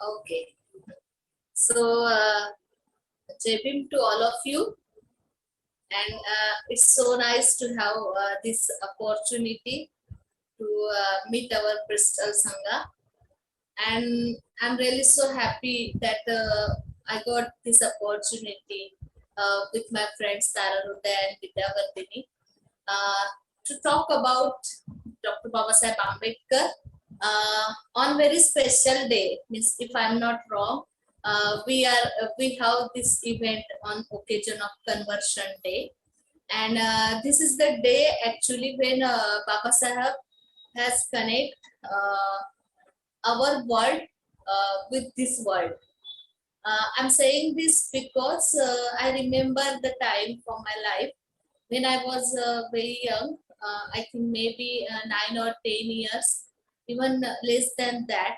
Okay. So, JPM to all of you, and it's so nice to have this opportunity to meet our Crystal Sangha, and I'm really so happy that I got this opportunity with my friends Tararuda and Vidyavardhini uh, to talk about Dr. Babasaheb Ambedkar on very special day. Means, if I'm not wrong, we have this event on occasion of Conversion Day, and this is the day actually when Baba Sahib has connect our world with this world. I'm saying this because I remember the time from my life when I was very young. I think maybe 9 or 10 years, even less than that.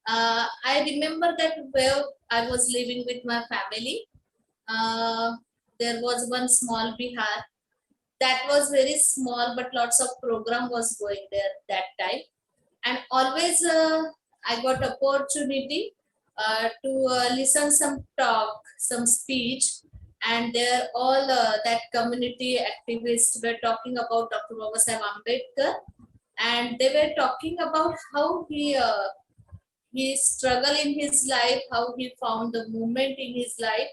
I remember that where I was living with my family. Uh, there was one small Bihar that was very small, but lots of program was going there that time, and always I got opportunity to listen some talk, some speech, and there all that community activists were talking about Dr. Babasaheb Ambedkar, and they were talking about how he struggled in his life, how he found the movement in his life,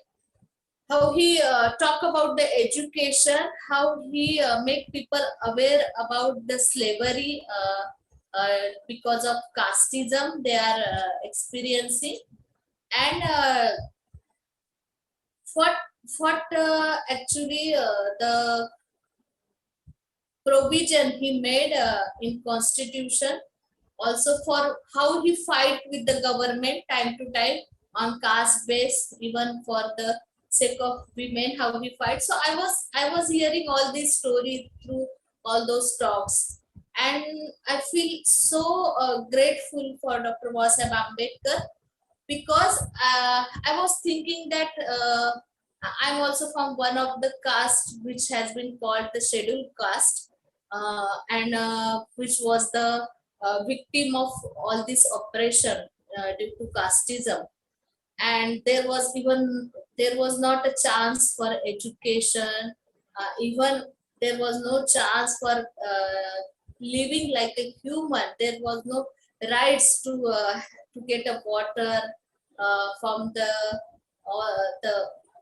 how he talk about the education, how he make people aware about the slavery because of casteism they are experiencing, and what actually the provision he made in constitution, also for how he fight with the government time to time on caste base, even for the sake of women, how he fight. So I was hearing all these stories through all those talks, and I feel so grateful for Dr. Vasab Ambedkar, because I was thinking that I'm also from one of the caste which has been called the scheduled caste, and which was the victim of all this oppression due to casteism, and there was not a chance for education, even there was no chance for living like a human. There was no rights to get a water from the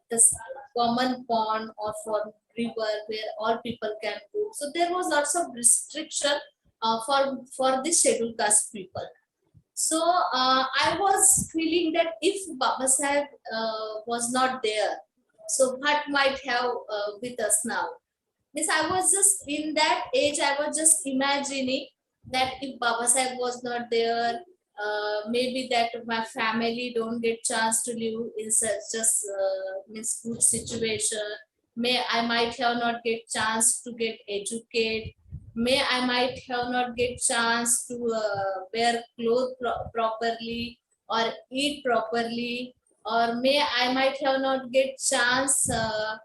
the common pond or from river where all people can go. So there was lots of restriction for the scheduled caste people. So I was feeling that if Baba Sahib was not there, so what might have with us now? Means I was just in that age, I was just imagining that if Baba Sahib was not there, maybe that my family don't get chance to live in such just means good situation. May I might have not get chance to get educated. May I might have not get chance to wear clothes properly or eat properly, or may I might have not get chance to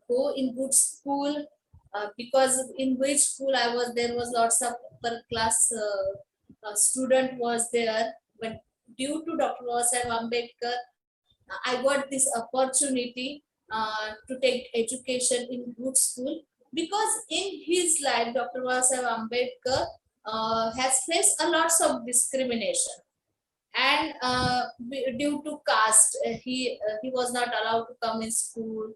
go in good school, because in which school I was, there was lots of upper class student was there, but due to Dr. Vasab Ambedkar, I got this opportunity to take education in good school, because in his life Dr. Vasab Ambedkar has faced a lots of discrimination, and due to caste, he was not allowed to come in school,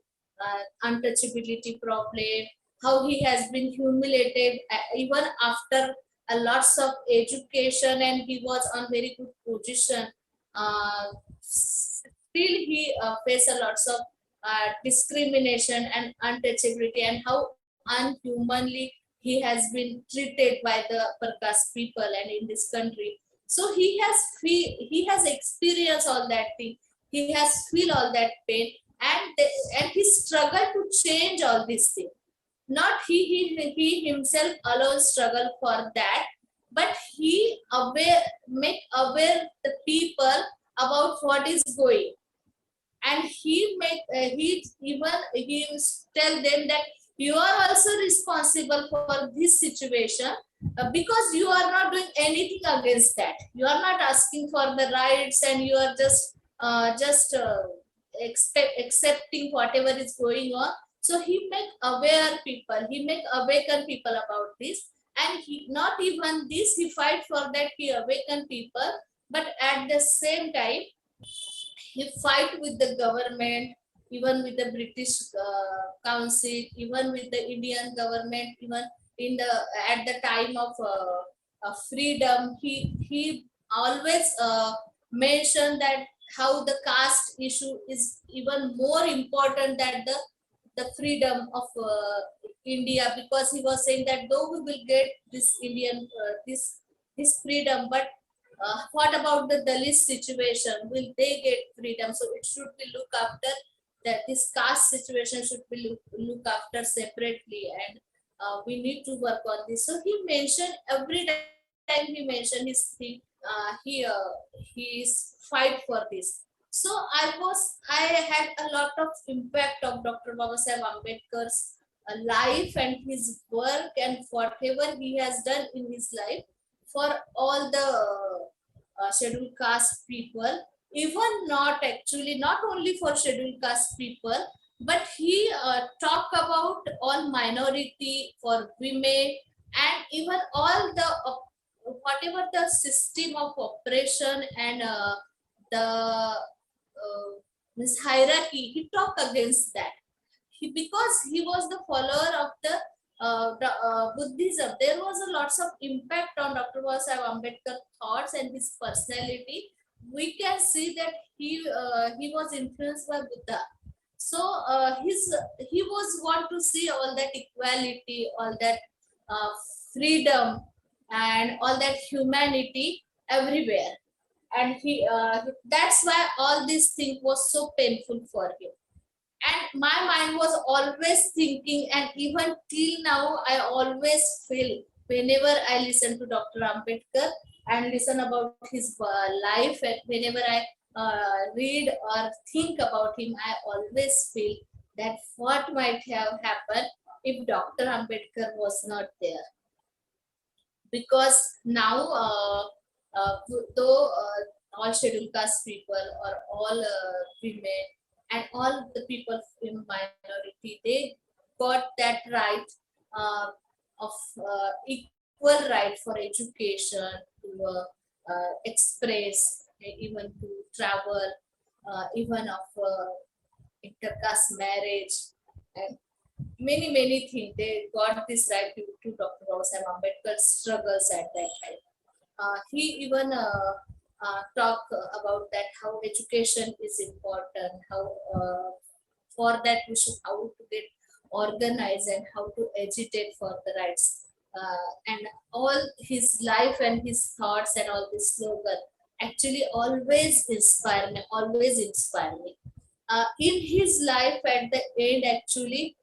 untouchability problem, how he has been humiliated even after a lots of education, and he was on very good position, still he faced a lots of discrimination and untouchability, and how unhumanly he has been treated by the upper caste people and in this country. So he has experienced all that thing, he has feel all that pain, and he struggled to change all these things. Not he himself alone struggle for that, but he aware, make aware the people about what is going, and he make he even he tell them that you are also responsible for this situation, because you are not doing anything against that. You are not asking for the rights, and you are just accepting whatever is going on. So he make aware people, he make awaken people about this, and he not even this, he fight for that, he awaken people, but at the same time he fight with the government, even with the British council, even with the Indian government, even in the at the time of freedom. He always mentioned that how the caste issue is even more important than the freedom of India, because he was saying that though we will get this Indian this freedom, but what about the Dalit situation? Will they get freedom? So it should be look after that. This caste situation should be look after separately, and we need to work on this. So he mentioned every time he mentioned his thing, he is fight for this. So I had a lot of impact of Dr. Babasaheb Ambedkar's life and his work and whatever he has done in his life for all the scheduled caste people, even not actually not only for scheduled caste people, but he talk about all minority, for women, and even all the whatever the system of oppression and the this hierarchy, he talk against that. Because he was the follower of the Buddhism, there was a lots of impact on Dr. Babasaheb Ambedkar thoughts and his personality. We can see that he was influenced by Buddha. So he was want to see all that equality, all that uh, freedom, and all that humanity everywhere. And that's why all this thing was so painful for him, and my mind was always thinking, and even till now I always feel, whenever I listen to Dr. Ambedkar and listen about his life, and whenever I read or think about him, I always feel that what might have happened if Dr. Ambedkar was not there. Because now though all scheduled caste people, or all women, and all the people in minority, they got that right of equal right for education, to express, even to travel, even of intercaste marriage, and many things. They got this right to Dr. Babasaheb Ambedkar's struggles at that time. He even talk about that how education is important, how for that we should how to get organized and how to agitate for the rights, and all his life and his thoughts and all this slogan actually always inspire me. In his life at the end, actually,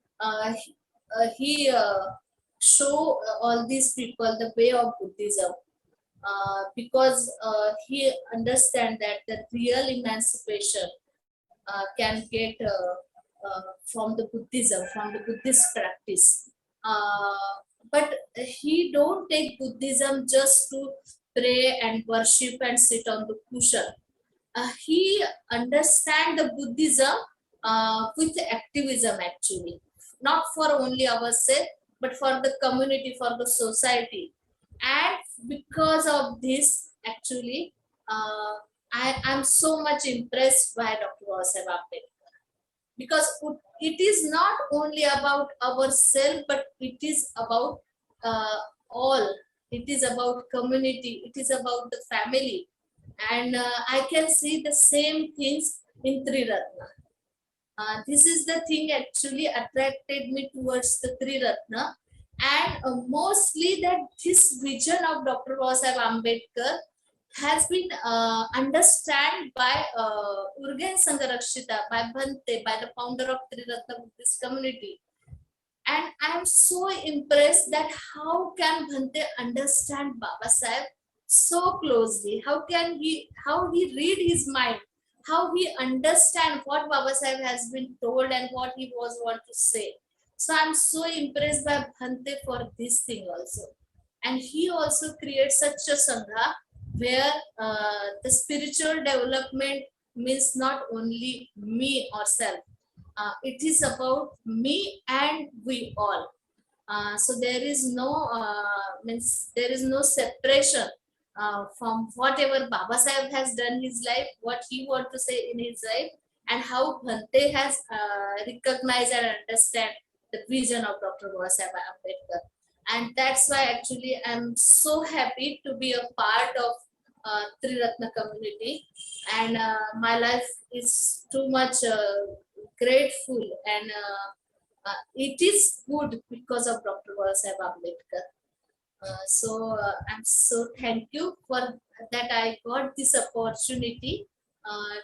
he show all these people the way of Buddhism, because he understand that the real emancipation can get from the Buddhism, from the Buddhist practice. But he don't take Buddhism just to pray and worship and sit on the cushion. He understand the Buddhism with activism, actually, not for only ourselves, but for the community, for the society. And because of this, actually, I am so much impressed by Dr. Babasaheb Ambedkar, because it is not only about ourselves, but it is about all. It is about community, it is about the family, and I can see the same things in Triratna. This is the thing actually attracted me towards the Triratna, and mostly that this vision of Dr. Babasaheb Ambedkar has been understood by Urgen Sangharakshita, by Bhante, by the founder of Triratna Buddhist community. And I'm so impressed that how can Bhante understand Babasaheb so closely? How he read his mind, how he understand what Babasaheb has been told and what he was want to say. So I'm so impressed by Bhante for this thing also. And he also creates such a sangha where the spiritual development means not only me or self. It is about me and we all. So there is no means there is no separation from whatever Baba Sahib has done in his life, what he want to say in his life, and how Bhante has recognized and understand the vision of Dr. Baba Sahib Ambedkar. And that's why actually I'm so happy to be a part of Triratna community, and my life is too much grateful, and it is good because of Dr. Sahib Ambedkar. I'm so thank you for that. I got this opportunity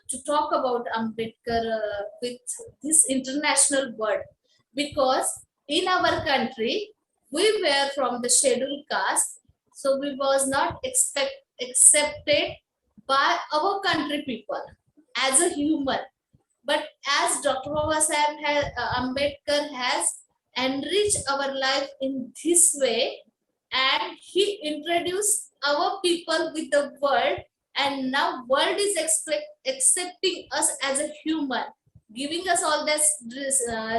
to talk about Ambedkar with this international world, because in our country we were from the scheduled caste, so we was not accepted by our country people as a human. But as Dr. Ambedkar has enriched our life in this way, and he introduced our people with the world, and now world is accepting us as a human, giving us all this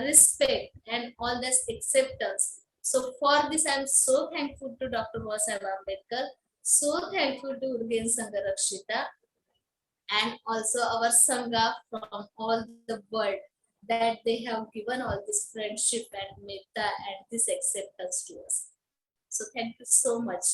respect and all this acceptance. So for this, I'm so thankful to Dr. Sahib Ambedkar, so thankful to Urgen Sangha Rakshita, and also our Sangha from all the world, that they have given all this friendship and metta and this acceptance to us. So thank you so much.